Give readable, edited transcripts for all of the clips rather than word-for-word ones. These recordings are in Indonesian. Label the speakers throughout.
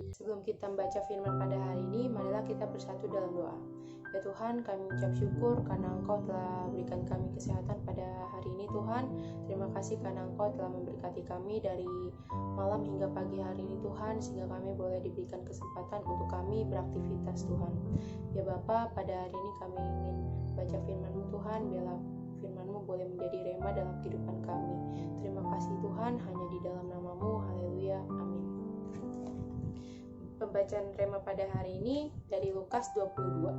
Speaker 1: Sebelum kita membaca firman pada hari ini, marilah kita bersatu dalam doa. Ya Tuhan, kami mengucap syukur karena Engkau telah berikan kami kesehatan pada hari ini Tuhan. Terima kasih karena Engkau telah memberkati kami dari malam hingga pagi hari ini Tuhan, sehingga kami boleh diberikan kesempatan untuk kami beraktivitas Tuhan. Ya Bapa, pada hari ini kami ingin baca firman-Mu Tuhan, biarlah firman-Mu boleh menjadi rema dalam kehidupan kami. Terima kasih Tuhan, hanya di dalam nama-Mu, haleluya, amin. Pembacaan rema pada hari ini dari Lukas 22.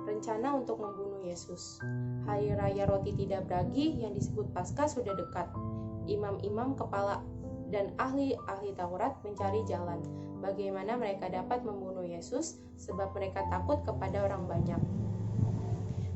Speaker 1: Rencana untuk membunuh Yesus. Hari Raya Roti Tidak Beragi yang disebut Paskah sudah dekat. Imam-imam kepala dan ahli-ahli Taurat mencari jalan bagaimana mereka dapat membunuh Yesus sebab mereka takut kepada orang banyak.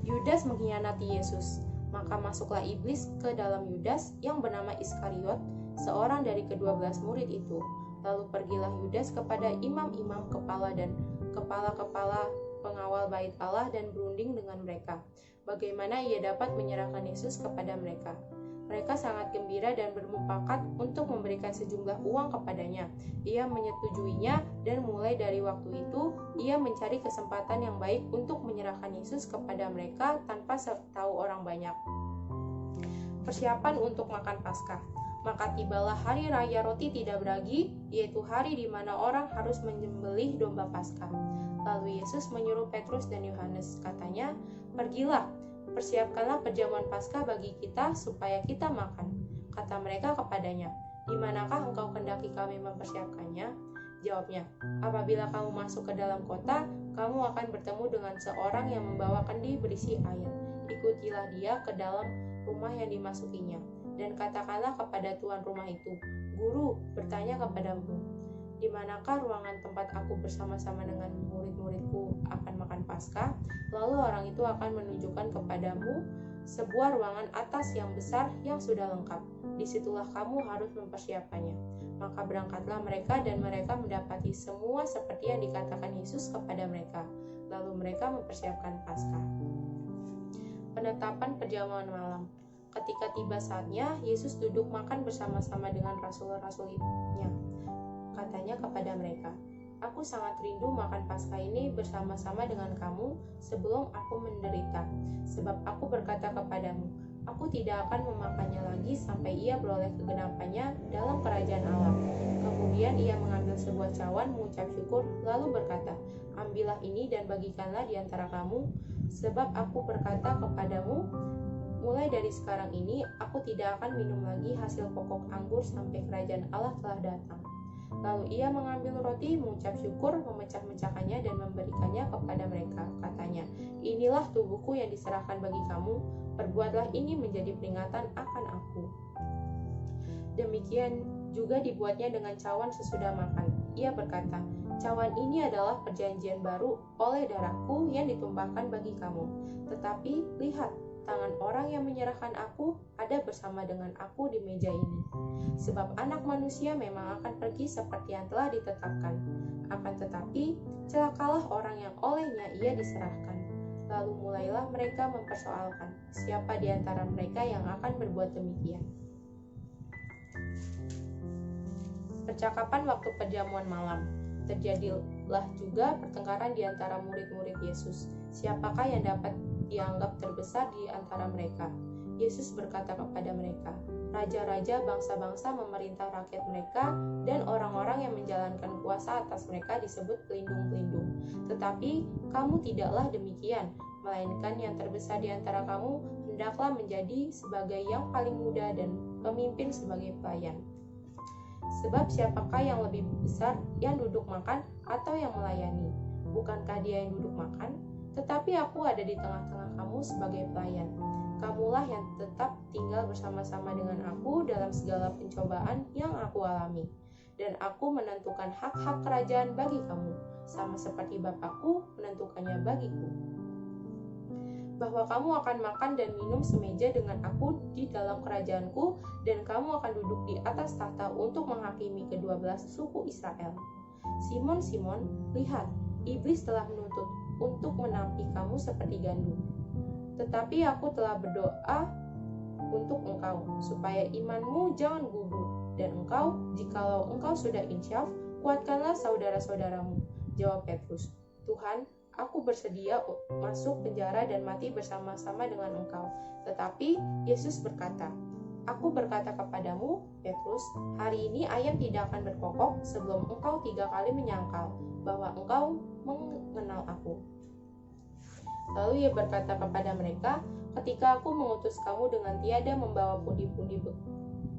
Speaker 1: Yudas mengkhianati Yesus, maka masuklah iblis ke dalam Yudas yang bernama Iskariot, seorang dari ke-12 murid itu. Lalu pergilah Yudas kepada imam-imam kepala dan kepala-kepala pengawal bait Allah dan berunding dengan mereka, bagaimana ia dapat menyerahkan Yesus kepada mereka. Mereka sangat gembira dan bermufakat untuk memberikan sejumlah uang kepadanya. Ia menyetujuinya dan mulai dari waktu itu, ia mencari kesempatan yang baik untuk menyerahkan Yesus kepada mereka tanpa tahu orang banyak. Persiapan untuk makan Paskah. Maka tibalah hari Raya Roti Tidak Beragi, yaitu hari di mana orang harus menyembelih domba Paskah. Lalu Yesus menyuruh Petrus dan Yohanes, katanya, "Pergilah, persiapkanlah perjamuan Paskah bagi kita supaya kita makan." Kata mereka kepadanya, "Di manakah engkau kendaki kami mempersiapkannya?" Jawabnya, "Apabila kamu masuk ke dalam kota, kamu akan bertemu dengan seorang yang membawa kendi berisi air. Ikutilah dia ke dalam rumah yang dimasukinya, dan katakanlah kepada tuan rumah itu, 'Guru bertanya kepadamu, di manakah ruangan tempat aku bersama-sama dengan murid-muridku akan makan Paskah?' Lalu orang itu akan menunjukkan kepadamu sebuah ruangan atas yang besar yang sudah lengkap. Disitulah kamu harus mempersiapkannya." Maka berangkatlah mereka dan mereka mendapati semua seperti yang dikatakan Yesus kepada mereka. Lalu mereka mempersiapkan Paskah. Penetapan perjamuan malam. Ketika tiba saatnya, Yesus duduk makan bersama-sama dengan rasul-rasulnya. Katanya kepada mereka, "Aku sangat rindu makan Paskah ini bersama-sama dengan kamu sebelum aku menderita. Sebab aku berkata kepadamu, aku tidak akan memakannya lagi sampai ia beroleh kegenapannya dalam kerajaan Allah." Kemudian ia mengambil sebuah cawan, mengucap syukur, lalu berkata, "Ambillah ini dan bagikanlah di antara kamu, sebab aku berkata kepadamu, mulai dari sekarang ini, aku tidak akan minum lagi hasil pokok anggur sampai kerajaan Allah telah datang." Lalu ia mengambil roti, mengucap syukur, memecah-mecahkannya dan memberikannya kepada mereka. Katanya, "Inilah tubuhku yang diserahkan bagi kamu, perbuatlah ini menjadi peringatan akan aku." Demikian juga dibuatnya dengan cawan sesudah makan. Ia berkata, "Cawan ini adalah perjanjian baru oleh darahku yang ditumpahkan bagi kamu. Tetapi lihat, tangan orang yang menyerahkan aku ada bersama dengan aku di meja ini. Sebab Anak Manusia memang akan pergi seperti yang telah ditetapkan. Akan tetapi, celakalah orang yang olehnya ia diserahkan." Lalu mulailah mereka mempersoalkan, siapa di antara mereka yang akan berbuat demikian. Percakapan waktu perjamuan malam. Terjadilah juga pertengkaran di antara murid-murid Yesus. Siapakah yang dapat dianggap terbesar di antara mereka? Yesus berkata kepada mereka, "Raja-raja bangsa-bangsa memerintah rakyat mereka, dan orang-orang yang menjalankan kuasa atas mereka disebut pelindung-pelindung. Tetapi kamu tidaklah demikian, melainkan yang terbesar di antara kamu hendaklah menjadi sebagai yang paling muda dan pemimpin sebagai pelayan. Sebab siapakah yang lebih besar, yang duduk makan atau yang melayani? Bukankah dia yang duduk makan? Tetapi aku ada di tengah-tengah kamu sebagai pelayan. Kamulah yang tetap tinggal bersama-sama dengan aku dalam segala pencobaan yang aku alami. Dan aku menentukan hak-hak kerajaan bagi kamu, sama seperti Bapakku menentukannya bagiku. Bahwa kamu akan makan dan minum semeja dengan aku di dalam kerajaanku, dan kamu akan duduk di atas tahta untuk menghakimi ke-12 suku Israel. Simon, Simon, lihat, iblis telah menuntut untuk menampi kamu seperti gandum. Tetapi aku telah berdoa untuk engkau, supaya imanmu jangan gugur, dan engkau, jikalau engkau sudah insyaf, "Kuatkanlah saudara-saudaramu," jawab Petrus. "Tuhan, aku bersedia masuk penjara dan mati bersama-sama dengan Engkau." Tetapi Yesus berkata, "Aku berkata kepadamu, Petrus, hari ini ayam tidak akan berkokok sebelum engkau 3 kali menyangkal bahwa engkau mengenal aku." Lalu ia berkata kepada mereka, "Ketika aku mengutus kamu dengan tiada membawa pundi-pundi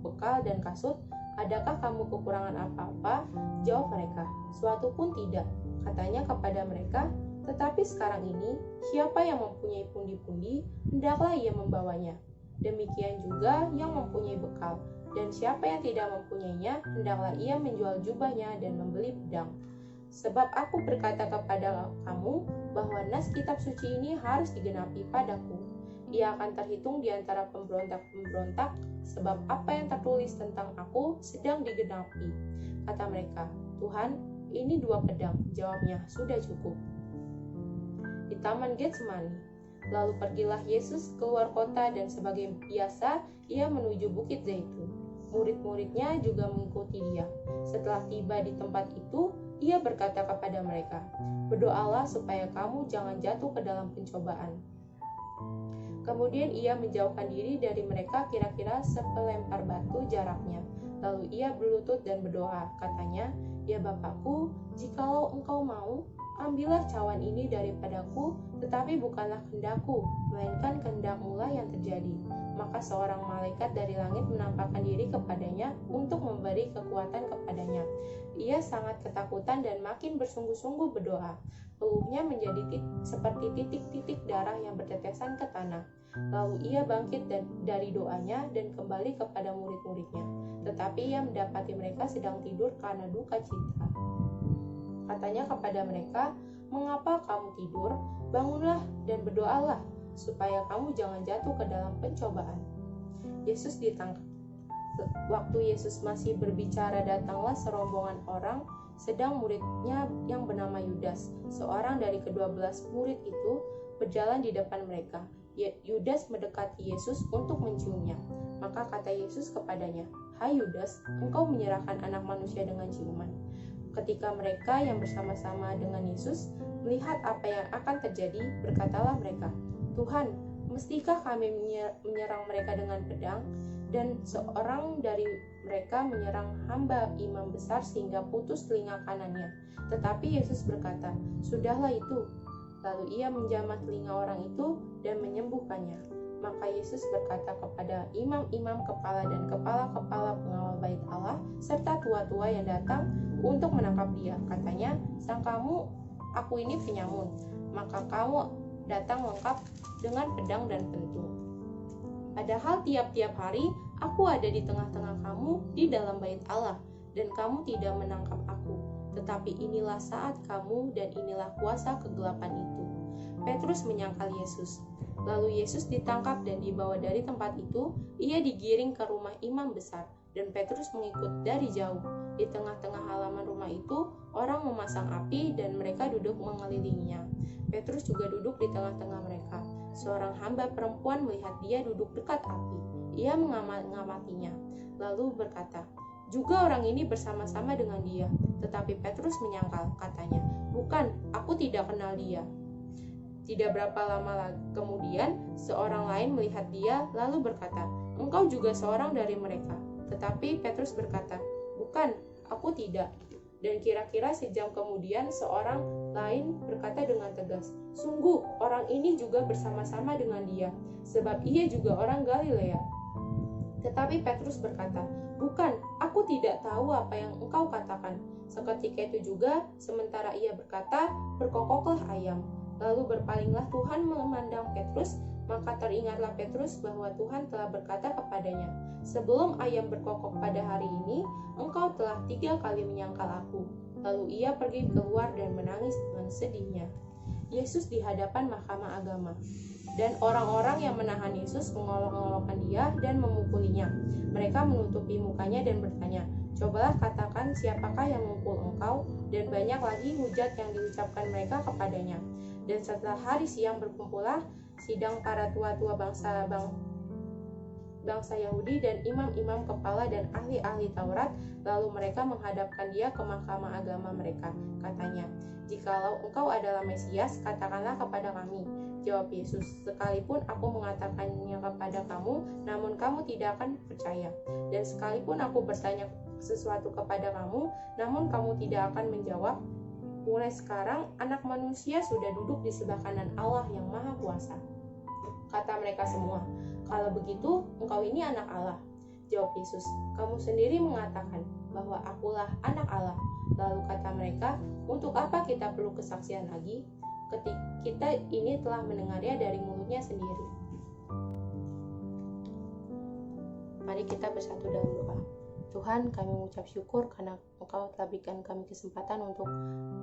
Speaker 1: bekal dan kasut, adakah kamu kekurangan apa-apa?" Jawab mereka, "Suatu pun tidak." Katanya kepada mereka, "Tetapi sekarang ini, siapa yang mempunyai pundi-pundi, hendaklah ia membawanya. Demikian juga yang mempunyai bekal, dan siapa yang tidak mempunyainya, hendaklah ia menjual jubahnya dan membeli pedang. Sebab aku berkata kepada kamu bahwa nas kitab suci ini harus digenapi padaku. Ia akan terhitung di antara pemberontak-pemberontak, sebab apa yang tertulis tentang aku sedang digenapi." Kata mereka, "Tuhan, ini 2 pedang." Jawabnya, "Sudah cukup." Di Taman Getsemani. Lalu pergilah Yesus keluar kota dan sebagai biasa ia menuju Bukit Zaitun. Murid-muridnya juga mengikuti dia. Setelah tiba di tempat itu, ia berkata kepada mereka, "Berdoalah supaya kamu jangan jatuh ke dalam pencobaan." Kemudian ia menjauhkan diri dari mereka kira-kira sepelempar batu jaraknya. Lalu ia berlutut dan berdoa, katanya, "Ya Bapakku, jikalau engkau mau, ambillah cawan ini daripadaku, tetapi bukanlah kehendakku, melainkan kehendak-Mu yang terjadi." Maka seorang malaikat dari langit menampakkan diri kepadanya untuk memberi kekuatan kepadanya. Ia sangat ketakutan dan makin bersungguh-sungguh berdoa. Peluhnya menjadi seperti titik-titik darah yang bertetesan ke tanah. Lalu ia bangkit dari doanya dan kembali kepada murid-muridnya. Tetapi ia mendapati mereka sedang tidur karena duka cita. Katanya kepada mereka, "Mengapa kamu tidur? Bangunlah dan berdoalah, supaya kamu jangan jatuh ke dalam pencobaan." Yesus ditangkap. Waktu Yesus masih berbicara, datanglah serombongan orang, sedang muridnya yang bernama Yudas, seorang dari ke-12 murid itu, berjalan di depan mereka. Yudas mendekati Yesus untuk menciumnya. Maka kata Yesus kepadanya, "Hai Yudas, engkau menyerahkan Anak Manusia dengan ciuman." Ketika mereka yang bersama-sama dengan Yesus melihat apa yang akan terjadi, berkatalah mereka, "Tuhan, mestikah kami menyerang mereka dengan pedang?" Dan seorang dari mereka menyerang hamba imam besar sehingga putus telinga kanannya. Tetapi Yesus berkata, "Sudahlah itu." Lalu ia menjamah telinga orang itu dan menyembuhkannya. Maka Yesus berkata kepada imam-imam kepala dan kepala-kepala pengawal bait Allah serta tua-tua yang datang untuk menangkap dia, katanya, "Sangkamu aku ini penyamun, maka kamu datang lengkap dengan pedang dan pentung. Padahal tiap-tiap hari aku ada di tengah-tengah kamu di dalam bait Allah, dan kamu tidak menangkap aku. Tetapi inilah saat kamu dan inilah kuasa kegelapan itu." Petrus menyangkal Yesus. Lalu Yesus ditangkap dan dibawa dari tempat itu. Ia digiring ke rumah imam besar, dan Petrus mengikut dari jauh. Di tengah-tengah halaman rumah itu, orang memasang api dan mereka duduk mengelilinginya. Petrus juga duduk di tengah-tengah mereka. Seorang hamba perempuan melihat dia duduk dekat api. Ia mengamatinya, lalu berkata, "Juga orang ini bersama-sama dengan dia." Tetapi Petrus menyangkal, katanya, "Bukan, aku tidak kenal dia." Tidak berapa lama kemudian, seorang lain melihat dia, lalu berkata, "Engkau juga seorang dari mereka." Tetapi Petrus berkata, "Bukan, aku tidak." Dan kira-kira sejam kemudian, seorang lain berkata dengan tegas, "Sungguh, orang ini juga bersama-sama dengan dia, sebab ia juga orang Galilea." Tetapi Petrus berkata, "Bukan, aku tidak tahu apa yang engkau katakan." Seketika itu juga, sementara ia berkata, berkokoklah ayam. Lalu berpalinglah Tuhan memandang Petrus, maka teringatlah Petrus bahwa Tuhan telah berkata kepadanya, "Sebelum ayam berkokok pada hari ini, engkau telah 3 kali menyangkal aku." Lalu ia pergi keluar dan menangis dengan sedihnya. Yesus di hadapan mahkamah agama. Dan orang-orang yang menahan Yesus mengolok-olokkan dia dan memukulinya. Mereka menutupi mukanya dan bertanya, "Cobalah katakan siapakah yang memukul engkau?" Dan banyak lagi hujat yang diucapkan mereka kepadanya. Dan setelah hari siang berkumpullah sidang para tua-tua bangsa bangsa Yahudi dan imam-imam kepala dan ahli-ahli Taurat, lalu mereka menghadapkan dia ke mahkamah agama mereka. Katanya, "Jikalau engkau adalah Mesias, katakanlah kepada kami." Jawab Yesus, "Sekalipun aku mengatakannya kepada kamu, namun kamu tidak akan percaya. Dan sekalipun aku bertanya sesuatu kepada kamu, namun kamu tidak akan menjawab. Mulai sekarang, Anak Manusia sudah duduk di sebelah kanan Allah yang Maha Kuasa." Kata mereka semua, "Kalau begitu, engkau ini anak Allah." Jawab Yesus, "Kamu sendiri mengatakan bahwa akulah anak Allah." Lalu kata mereka, "Untuk apa kita perlu kesaksian lagi? Kita ini telah mendengarnya dari mulutnya sendiri." Mari kita bersatu dalam doa. Tuhan, kami mengucap syukur karena Engkau telah berikan kami kesempatan untuk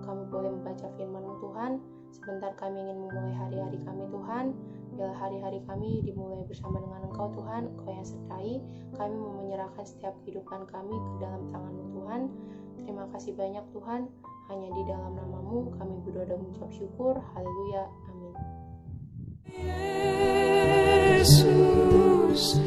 Speaker 1: kami boleh membaca firman-Mu Tuhan. Sebentar kami ingin memulai hari-hari kami Tuhan. Biarlah hari-hari kami dimulai bersama dengan Engkau Tuhan, Engkau yang sertai. Kami mau menyerahkan setiap kehidupan kami ke dalam tangan-Mu Tuhan. Terima kasih banyak Tuhan. Hanya di dalam nama-Mu kami berdoa dan mengucap syukur. Haleluya. Amin.
Speaker 2: Yesus,